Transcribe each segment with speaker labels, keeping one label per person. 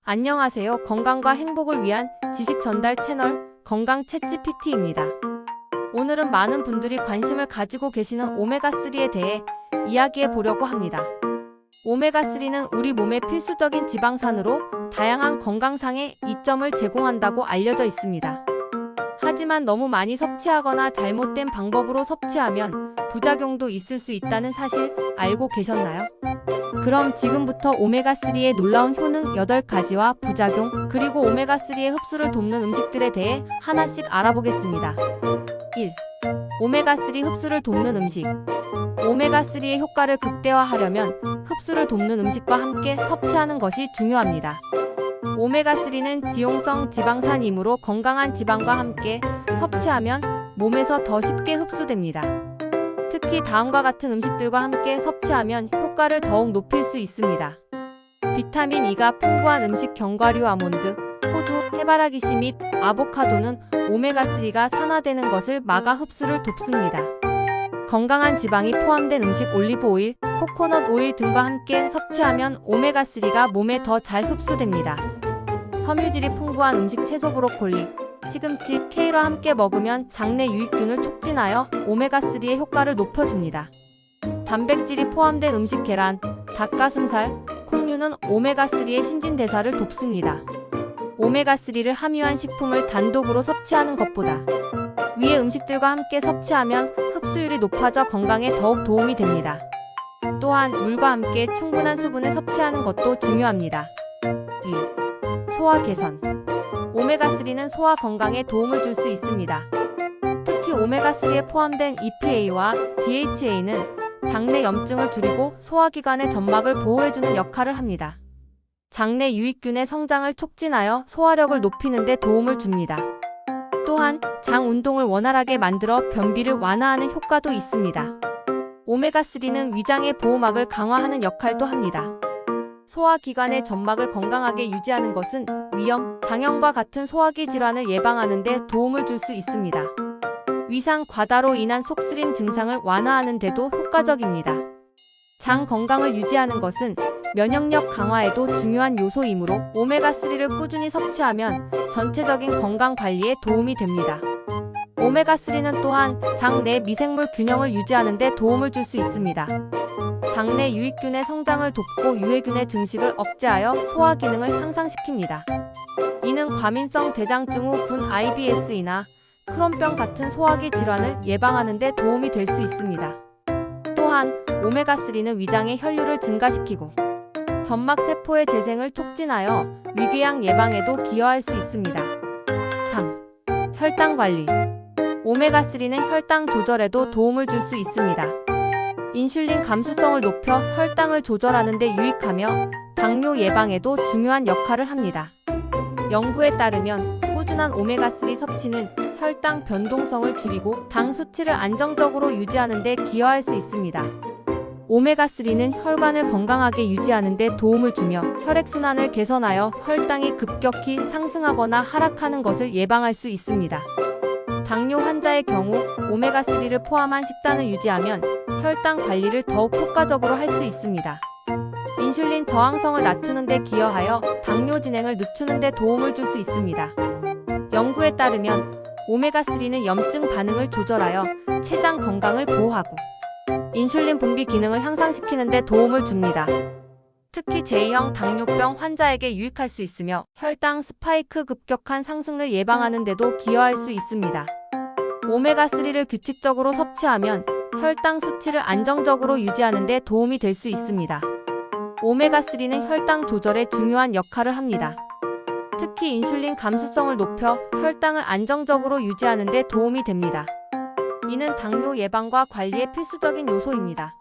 Speaker 1: 안녕하세요. 건강과 행복을 위한 지식 전달 채널 건강 챗GPT입니다. 오늘은 많은 분들이 관심을 가지고 계시는 오메가3에 대해 이야기해 보려고 합니다. 오메가3는 우리 몸의 필수적인 지방산으로 다양한 건강상의 이점을 제공한다고 알려져 있습니다. 하지만 너무 많이 섭취하거나 잘못된 방법으로 섭취하면 부작용도 있을 수 있다는 사실 알고 계셨나요? 그럼 지금부터 오메가3의 놀라운 효능 8가지와 부작용, 그리고 오메가3의 흡수를 돕는 음식들에 대해 하나씩 알아보겠습니다. 1. 오메가3 흡수를 돕는 음식. 오메가3의 효과를 극대화하려면 흡수를 돕는 음식과 함께 섭취하는 것이 중요합니다. 오메가3는 지용성 지방산이므로 건강한 지방과 함께 섭취하면 몸에서 더 쉽게 흡수됩니다. 특히 다음과 같은 음식들과 함께 섭취하면 효과를 더욱 높일 수 있습니다. 비타민 E가 풍부한 음식 견과류 아몬드, 호두, 해바라기씨 및 아보카도는 오메가3가 산화되는 것을 막아 흡수를 돕습니다. 건강한 지방이 포함된 음식 올리브 오일, 코코넛 오일 등과 함께 섭취하면 오메가3가 몸에 더 잘 흡수됩니다. 섬유질이 풍부한 음식 채소 브로콜리, 시금치, 케일과 함께 먹으면 장내 유익균을 촉진하여 오메가3의 효과를 높여줍니다. 단백질이 포함된 음식 계란, 닭가슴살, 콩류는 오메가3의 신진대사를 돕습니다. 오메가3를 함유한 식품을 단독으로 섭취하는 것보다 위의 음식들과 함께 섭취하면 흡수율이 높아져 건강에 더욱 도움이 됩니다. 또한 물과 함께 충분한 수분을 섭취하는 것도 중요합니다. 2. 소화 개선. 오메가3는 소화 건강에 도움을 줄 수 있습니다. 특히 오메가3에 포함된 EPA와 DHA는 장내 염증을 줄이고 소화기관의 점막을 보호해주는 역할을 합니다. 장내 유익균의 성장을 촉진하여 소화력을 높이는 데 도움을 줍니다. 또한 장 운동을 원활하게 만들어 변비를 완화하는 효과도 있습니다. 오메가3는 위장의 보호막을 강화하는 역할도 합니다. 소화기관의 점막을 건강하게 유지하는 것은 위염, 장염과 같은 소화기 질환을 예방하는 데 도움을 줄 수 있습니다. 위상 과다로 인한 속쓰림 증상을 완화하는 데도 효과적입니다. 장 건강을 유지하는 것은 면역력 강화에도 중요한 요소이므로 오메가3를 꾸준히 섭취하면 전체적인 건강 관리에 도움이 됩니다. 오메가3는 또한 장내 미생물 균형을 유지하는 데 도움을 줄 수 있습니다. 장내 유익균의 성장을 돕고 유해균의 증식을 억제하여 소화 기능을 향상시킵니다. 이는 과민성 대장증 후 군 IBS이나 크론병 같은 소화기 질환을 예방하는 데 도움이 될 수 있습니다. 또한 오메가3는 위장의 혈류를 증가시키고 점막 세포의 재생을 촉진하여 위궤양 예방에도 기여할 수 있습니다. 3. 혈당 관리. 오메가3는 혈당 조절에도 도움을 줄 수 있습니다. 인슐린 감수성을 높여 혈당을 조절하는 데 유익하며 당뇨 예방에도 중요한 역할을 합니다. 연구에 따르면 꾸준한 오메가3 섭취는 혈당 변동성을 줄이고 당 수치를 안정적으로 유지하는 데 기여할 수 있습니다. 오메가3는 혈관을 건강하게 유지하는 데 도움을 주며 혈액순환을 개선하여 혈당이 급격히 상승하거나 하락하는 것을 예방할 수 있습니다. 당뇨 환자의 경우 오메가3를 포함한 식단을 유지하면 혈당 관리를 더욱 효과적으로 할 수 있습니다. 인슐린 저항성을 낮추는 데 기여하여 당뇨 진행을 늦추는 데 도움을 줄 수 있습니다. 연구에 따르면 오메가3는 염증 반응을 조절하여 췌장 건강을 보호하고 인슐린 분비 기능을 향상시키는 데 도움을 줍니다. 특히 제2형 당뇨병 환자에게 유익할 수 있으며 혈당 스파이크 급격한 상승을 예방하는 데도 기여할 수 있습니다. 오메가3를 규칙적으로 섭취하면 혈당 수치를 안정적으로 유지하는 데 도움이 될 수 있습니다. 오메가3는 혈당 조절에 중요한 역할을 합니다. 특히 인슐린 감수성을 높여 혈당을 안정적으로 유지하는 데 도움이 됩니다. 이는 당뇨 예방과 관리에 필수적인 요소입니다.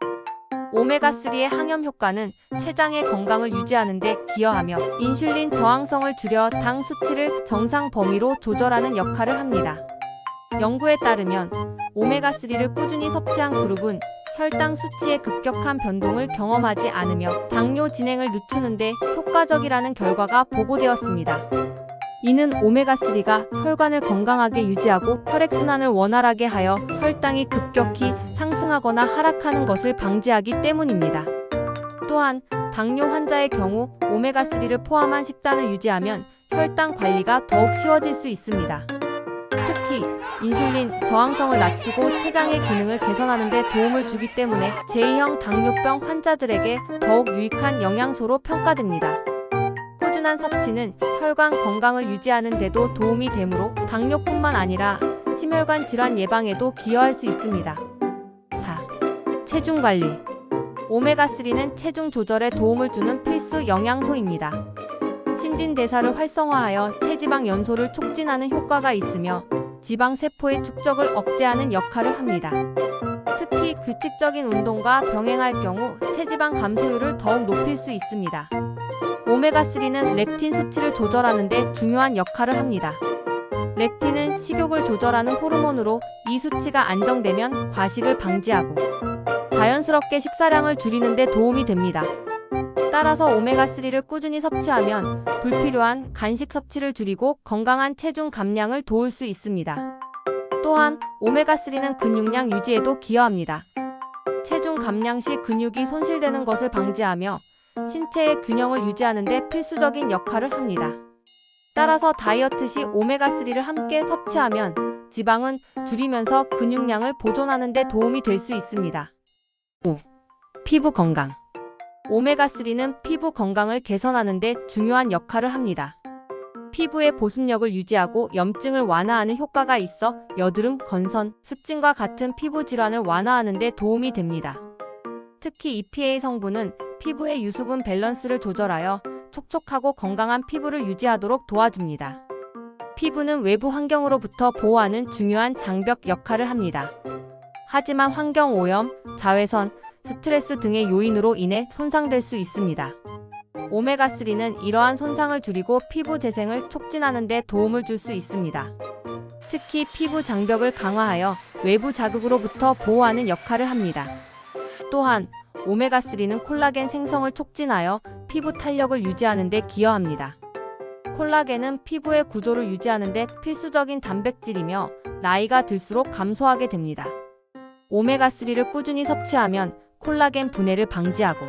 Speaker 1: 오메가3의 항염 효과는 췌장의 건강을 유지하는 데 기여하며 인슐린 저항성을 줄여 당 수치를 정상 범위로 조절하는 역할을 합니다. 연구에 따르면 오메가3를 꾸준히 섭취한 그룹은 혈당 수치의 급격한 변동을 경험하지 않으며 당뇨 진행을 늦추는 데 효과적이라는 결과가 보고되었습니다. 이는 오메가3가 혈관을 건강하게 유지하고 혈액순환을 원활하게 하여 혈당이 급격히 상승하거나 하락하는 것을 방지하기 때문입니다. 또한 당뇨 환자의 경우 오메가3를 포함한 식단을 유지하면 혈당 관리가 더욱 쉬워질 수 있습니다. 특히 인슐린 저항성을 낮추고 췌장의 기능을 개선하는 데 도움을 주기 때문에 제2형 당뇨병 환자들에게 더욱 유익한 영양소로 평가됩니다. 꾸준한 섭취는 혈관 건강을 유지하는 데도 도움이 되므로 당뇨뿐만 아니라 심혈관 질환 예방에도 기여할 수 있습니다. 4. 체중 관리. 오메가3는 체중 조절에 도움을 주는 필수 영양소입니다. 신진대사를 활성화하여 체지방 연소를 촉진하는 효과가 있으며 지방세포의 축적을 억제하는 역할을 합니다. 특히 규칙적인 운동과 병행할 경우 체지방 감소율을 더욱 높일 수 있습니다. 오메가3는 렙틴 수치를 조절하는 데 중요한 역할을 합니다. 렙틴은 식욕을 조절하는 호르몬으로 이 수치가 안정되면 과식을 방지하고 자연스럽게 식사량을 줄이는 데 도움이 됩니다. 따라서 오메가3를 꾸준히 섭취하면 불필요한 간식 섭취를 줄이고 건강한 체중 감량을 도울 수 있습니다. 또한 오메가3는 근육량 유지에도 기여합니다. 체중 감량 시 근육이 손실되는 것을 방지하며 신체의 균형을 유지하는 데 필수적인 역할을 합니다. 따라서 다이어트 시 오메가3를 함께 섭취하면 지방은 줄이면서 근육량을 보존하는 데 도움이 될 수 있습니다. 5. 피부 건강. 오메가3는 피부 건강을 개선하는 데 중요한 역할을 합니다. 피부의 보습력을 유지하고 염증을 완화하는 효과가 있어 여드름, 건선, 습진과 같은 피부 질환을 완화하는 데 도움이 됩니다. 특히 EPA 성분은 피부의 유수분 밸런스를 조절하여 촉촉하고 건강한 피부를 유지하도록 도와줍니다. 피부는 외부 환경으로부터 보호하는 중요한 장벽 역할을 합니다. 하지만 환경 오염, 자외선, 스트레스 등의 요인으로 인해 손상될 수 있습니다. 오메가3는 이러한 손상을 줄이고 피부 재생을 촉진하는 데 도움을 줄 수 있습니다. 특히 피부 장벽을 강화하여 외부 자극으로부터 보호하는 역할을 합니다. 또한 오메가3는 콜라겐 생성을 촉진하여 피부 탄력을 유지하는 데 기여합니다. 콜라겐은 피부의 구조를 유지하는 데 필수적인 단백질이며 나이가 들수록 감소하게 됩니다. 오메가3를 꾸준히 섭취하면 콜라겐 분해를 방지하고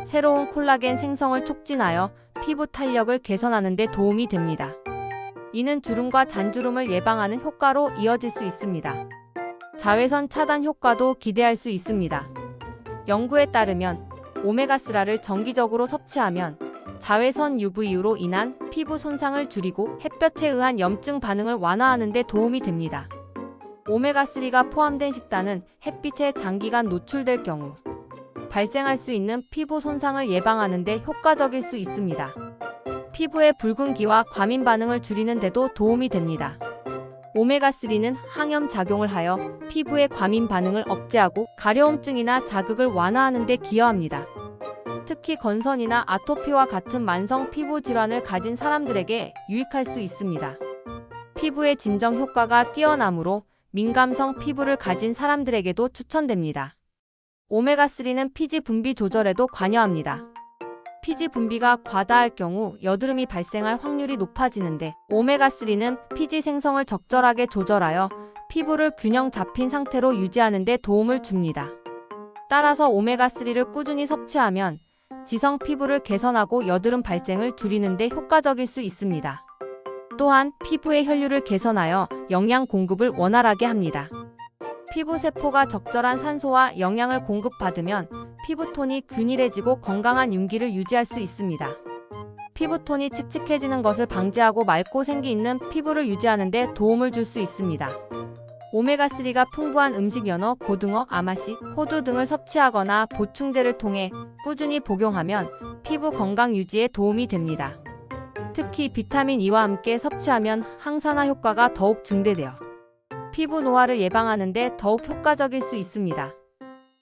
Speaker 1: 새로운 콜라겐 생성을 촉진하여 피부 탄력을 개선하는 데 도움이 됩니다. 이는 주름과 잔주름을 예방하는 효과로 이어질 수 있습니다. 자외선 차단 효과도 기대할 수 있습니다. 연구에 따르면 오메가3를 정기적으로 섭취하면 자외선 UV로 인한 피부 손상을 줄이고 햇볕에 의한 염증 반응을 완화하는 데 도움이 됩니다. 오메가3가 포함된 식단은 햇빛에 장기간 노출될 경우 발생할 수 있는 피부 손상을 예방하는 데 효과적일 수 있습니다. 피부의 붉은기와 과민 반응을 줄이는 데도 도움이 됩니다. 오메가3는 항염 작용을 하여 피부의 과민 반응을 억제하고 가려움증이나 자극을 완화하는 데 기여합니다. 특히 건선이나 아토피와 같은 만성 피부 질환을 가진 사람들에게 유익할 수 있습니다. 피부의 진정 효과가 뛰어나므로 민감성 피부를 가진 사람들에게도 추천됩니다. 오메가3는 피지 분비 조절에도 관여합니다. 피지 분비가 과다할 경우 여드름이 발생할 확률이 높아지는데 오메가3는 피지 생성을 적절하게 조절하여 피부를 균형 잡힌 상태로 유지하는 데 도움을 줍니다. 따라서 오메가3를 꾸준히 섭취하면 지성 피부를 개선하고 여드름 발생을 줄이는 데 효과적일 수 있습니다. 또한 피부의 혈류를 개선하여 영양 공급을 원활하게 합니다. 피부 세포가 적절한 산소와 영양을 공급받으면 피부톤이 균일해지고 건강한 윤기를 유지할 수 있습니다. 피부톤이 칙칙해지는 것을 방지하고 맑고 생기 있는 피부를 유지하는 데 도움을 줄 수 있습니다. 오메가3가 풍부한 음식 연어, 고등어, 아마씨, 호두 등을 섭취하거나 보충제를 통해 꾸준히 복용하면 피부 건강 유지에 도움이 됩니다. 특히 비타민 E와 함께 섭취하면 항산화 효과가 더욱 증대되어 피부 노화를 예방하는 데 더욱 효과적일 수 있습니다.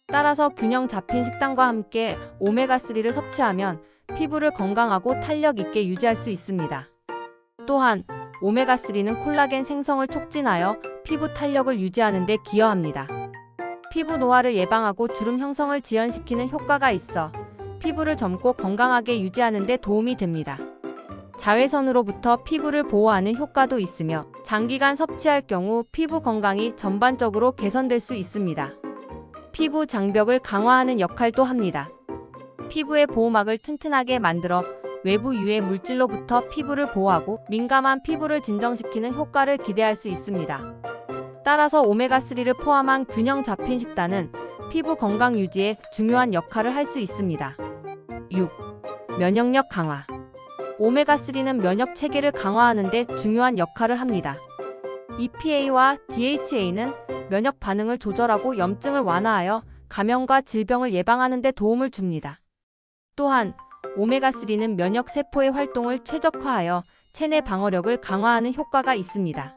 Speaker 1: 따라서 균형 잡힌 식단과 함께 오메가3를 섭취하면 피부를 건강하고 탄력 있게 유지할 수 있습니다. 또한 오메가3는 콜라겐 생성을 촉진하여 피부 탄력을 유지하는 데 기여합니다. 피부 노화를 예방하고 주름 형성을 지연시키는 효과가 있어 피부를 젊고 건강하게 유지하는 데 도움이 됩니다. 자외선으로부터 피부를 보호하는 효과도 있으며 장기간 섭취할 경우 피부 건강이 전반적으로 개선될 수 있습니다. 피부 장벽을 강화하는 역할도 합니다. 피부의 보호막을 튼튼하게 만들어 외부 유해 물질로부터 피부를 보호하고 민감한 피부를 진정시키는 효과를 기대할 수 있습니다. 따라서 오메가3를 포함한 균형 잡힌 식단은 피부 건강 유지에 중요한 역할을 할 수 있습니다. 6. 면역력 강화. 오메가3는 면역 체계를 강화하는 데 중요한 역할을 합니다. EPA와 DHA는 면역 반응을 조절하고 염증을 완화하여 감염과 질병을 예방하는 데 도움을 줍니다. 또한 오메가3는 면역 세포의 활동을 최적화하여 체내 방어력을 강화하는 효과가 있습니다.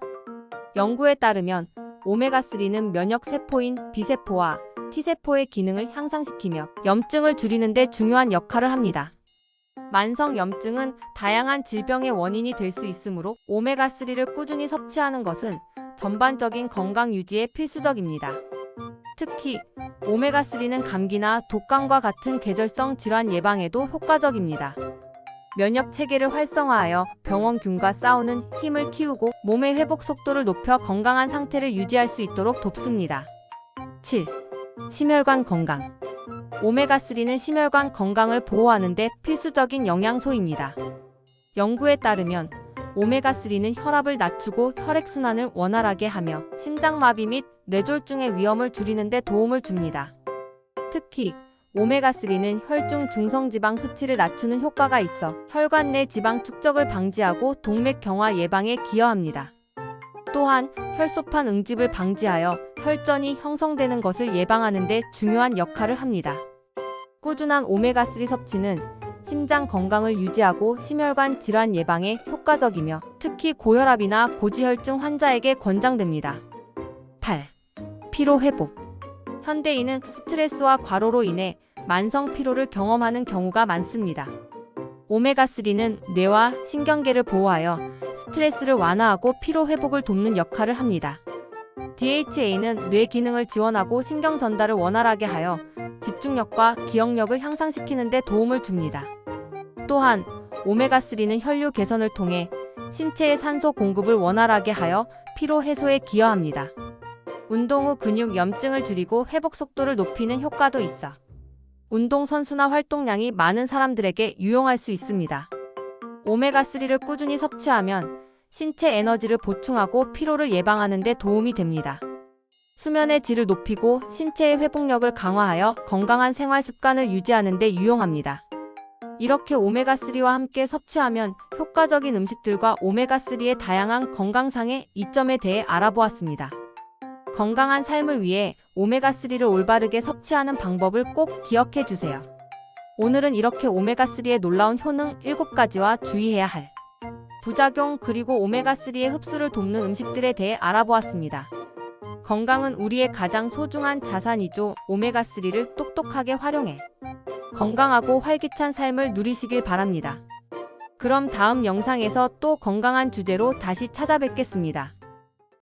Speaker 1: 연구에 따르면 오메가3는 면역 세포인 B세포와 T세포의 기능을 향상시키며 염증을 줄이는 데 중요한 역할을 합니다. 만성 염증은 다양한 질병의 원인이 될 수 있으므로 오메가3를 꾸준히 섭취하는 것은 전반적인 건강 유지에 필수적입니다. 특히 오메가3는 감기나 독감과 같은 계절성 질환 예방에도 효과적입니다. 면역 체계를 활성화하여 병원균과 싸우는 힘을 키우고 몸의 회복 속도를 높여 건강한 상태를 유지할 수 있도록 돕습니다. 7. 심혈관 건강. 오메가3는 심혈관 건강을 보호하는 데 필수적인 영양소입니다. 연구에 따르면 오메가3는 혈압을 낮추고 혈액순환을 원활하게 하며 심장마비 및 뇌졸중의 위험을 줄이는 데 도움을 줍니다. 특히 오메가3는 혈중 중성지방 수치를 낮추는 효과가 있어 혈관 내 지방 축적을 방지하고 동맥경화 예방에 기여합니다. 또한 혈소판 응집을 방지하여 혈전이 형성되는 것을 예방하는 데 중요한 역할을 합니다. 꾸준한 오메가3 섭취는 심장 건강을 유지하고 심혈관 질환 예방에 효과적이며 특히 고혈압이나 고지혈증 환자에게 권장됩니다. 8. 피로 회복. 현대인은 스트레스와 과로로 인해 만성 피로를 경험하는 경우가 많습니다. 오메가3는 뇌와 신경계를 보호하여 스트레스를 완화하고 피로 회복을 돕는 역할을 합니다. DHA는 뇌 기능을 지원하고 신경 전달을 원활하게 하여 집중력과 기억력을 향상시키는 데 도움을 줍니다. 또한 오메가3는 혈류 개선을 통해 신체의 산소 공급을 원활하게 하여 피로 해소에 기여합니다. 운동 후 근육 염증을 줄이고 회복 속도를 높이는 효과도 있어 운동선수나 활동량이 많은 사람들에게 유용할 수 있습니다. 오메가3를 꾸준히 섭취하면 신체 에너지를 보충하고 피로를 예방하는 데 도움이 됩니다. 수면의 질을 높이고 신체의 회복력을 강화하여 건강한 생활 습관을 유지하는 데 유용합니다. 이렇게 오메가3와 함께 섭취하면 효과적인 음식들과 오메가3의 다양한 건강상의 이점에 대해 알아보았습니다. 건강한 삶을 위해 오메가3를 올바르게 섭취하는 방법을 꼭 기억해 주세요. 오늘은 이렇게 오메가3의 놀라운 효능 7가지와 주의해야 할 부작용 그리고 오메가3의 흡수를 돕는 음식들에 대해 알아보았습니다. 건강은 우리의 가장 소중한 자산이죠. 오메가3를 똑똑하게 활용해 건강하고 활기찬 삶을 누리시길 바랍니다. 그럼 다음 영상에서 또 건강한 주제로 다시 찾아뵙겠습니다.